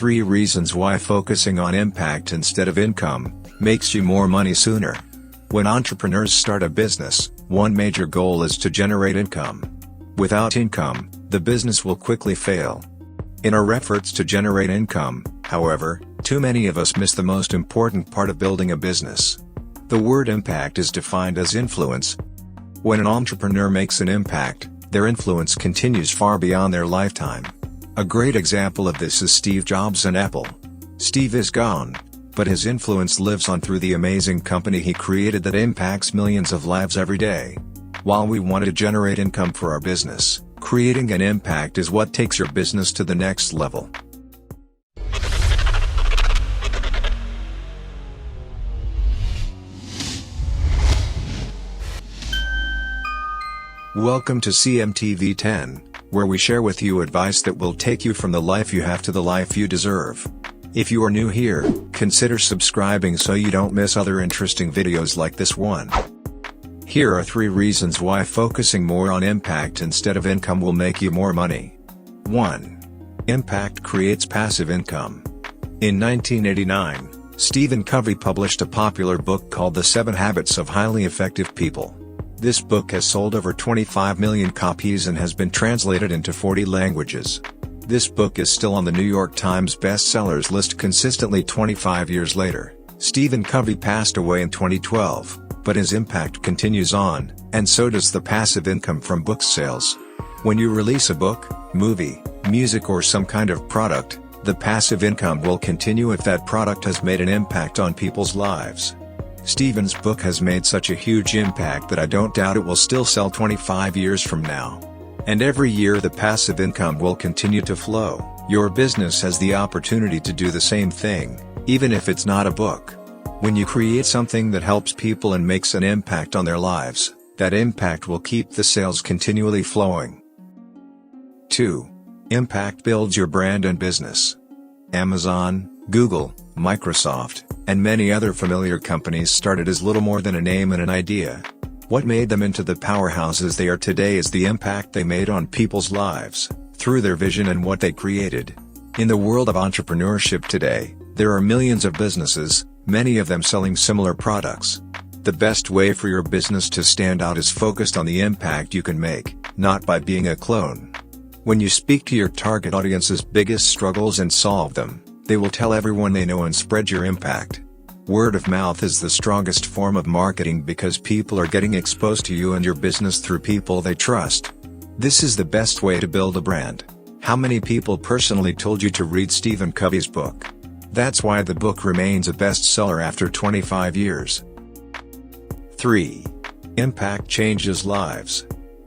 3 reasons why focusing on impact instead of income makes you more money sooner. When entrepreneurs start a business, one major goal is to generate income. Without income, the business will quickly fail. In our efforts to generate income, however, too many of us miss the most important part of building a business. The word impact is defined as influence. When an entrepreneur makes an impact, their influence continues far beyond their lifetime. A great example of this is Steve Jobs and Apple. Steve is gone, but his influence lives on through the amazing company he created that impacts millions of lives every day. While we want to generate income for our business, creating an impact is what takes your business to the next level. Welcome to CMTV 10, where we share with you advice that will take you from the life you have to the life you deserve. If you are new here, consider subscribing so you don't miss other interesting videos like this one. Here are 3 reasons why focusing more on impact instead of income will make you more money. 1. Impact creates passive income. In 1989, Stephen Covey published a popular book called The 7 Habits of Highly Effective People. This book has sold over 25 million copies and has been translated into 40 languages. This book is still on the New York Times bestsellers list consistently 25 years later. Stephen Covey passed away in 2012, but his impact continues on, and so does the passive income from book sales. When you release a book, movie, music or some kind of product, the passive income will continue if that product has made an impact on people's lives. Stephen's book has made such a huge impact that I don't doubt it will still sell 25 years from now. And every year the passive income will continue to flow. Your business has the opportunity to do the same thing, even if it's not a book. When you create something that helps people and makes an impact on their lives, that impact will keep the sales continually flowing. 2. Impact builds your brand and business. Amazon, Google, Microsoft, and many other familiar companies started as little more than a name and an idea. What made them into the powerhouses they are today is the impact they made on people's lives, through their vision and what they created. In the world of entrepreneurship today, there are millions of businesses, many of them selling similar products. The best way for your business to stand out is focused on the impact you can make, not by being a clone. When you speak to your target audience's biggest struggles and solve them, they will tell everyone they know and spread your impact. Word of mouth is the strongest form of marketing because people are getting exposed to you and your business through people they trust. This is the best way to build a brand. How many people personally told you to read Stephen Covey's book? That's why the book remains a bestseller after 25 years. 3. Impact changes lives.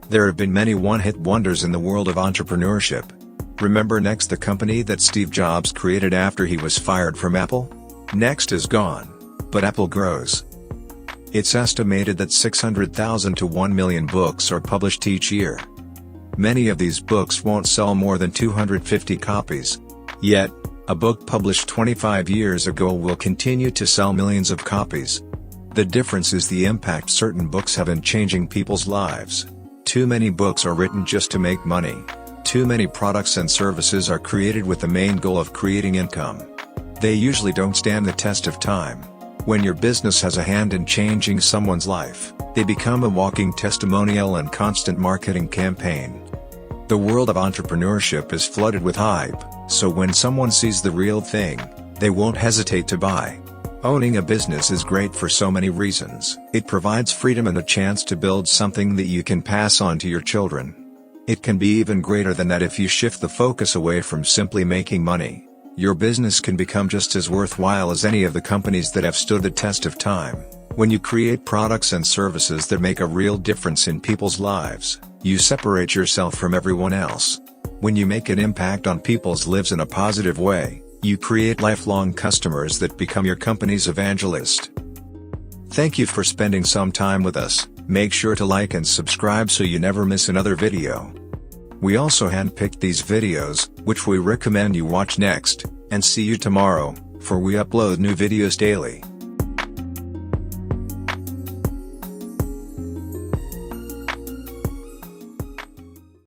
There have been many one-hit wonders in the world of entrepreneurship. Remember Next, the company that Steve Jobs created after he was fired from Apple? Next is gone, but Apple grows. It's estimated that 600,000 to 1 million books are published each year. Many of these books won't sell more than 250 copies. Yet, a book published 25 years ago will continue to sell millions of copies. The difference is the impact certain books have in changing people's lives. Too many books are written just to make money. Too many products and services are created with the main goal of creating income. They usually don't stand the test of time. When your business has a hand in changing someone's life, they become a walking testimonial and constant marketing campaign. The world of entrepreneurship is flooded with hype, so when someone sees the real thing, they won't hesitate to buy. Owning a business is great for so many reasons. It provides freedom and a chance to build something that you can pass on to your children. It can be even greater than that if you shift the focus away from simply making money. Your business can become just as worthwhile as any of the companies that have stood the test of time. When you create products and services that make a real difference in people's lives, you separate yourself from everyone else. When you make an impact on people's lives in a positive way, you create lifelong customers that become your company's evangelist. Thank you for spending some time with us. Make sure to like and subscribe so you never miss another video. We also handpicked these videos, which we recommend you watch next, and see you tomorrow, for we upload new videos daily.